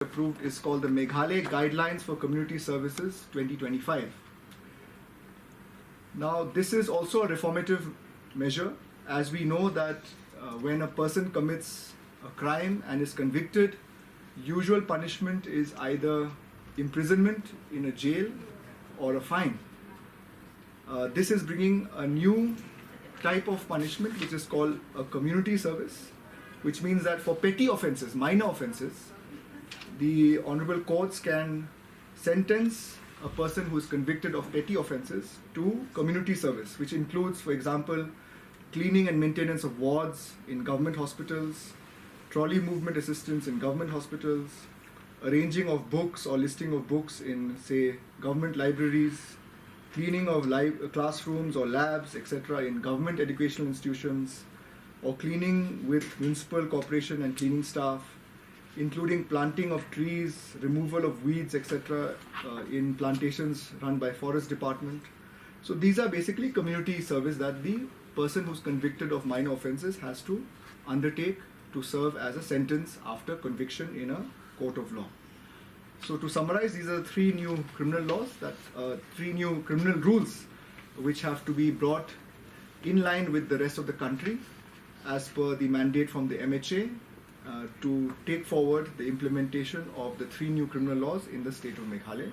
approved is called the Meghalaya Guidelines for Community Services 2025. Now, this is also a reformative measure, as we know that when a person commits a crime and is convicted, usual punishment is either imprisonment in a jail or a fine. This is bringing a new type of punishment which is called a community service, which means that for petty offences, minor offences, the honourable courts can sentence a person who is convicted of petty offences to community service, which includes, for example, cleaning and maintenance of wards in government hospitals, trolley movement assistance in government hospitals, arranging of books or listing of books in, say, government libraries, cleaning of classrooms or labs, etc. in government educational institutions, or cleaning with municipal corporation and cleaning staff, including planting of trees, removal of weeds, etc. In plantations run by forest department. So these are basically community service that the person who's convicted of minor offences has to undertake to serve as a sentence after conviction in a court of law. So to summarize, these are three new criminal laws, three new criminal rules which have to be brought in line with the rest of the country as per the mandate from the MHA to take forward the implementation of the three new criminal laws in the state of Meghalaya.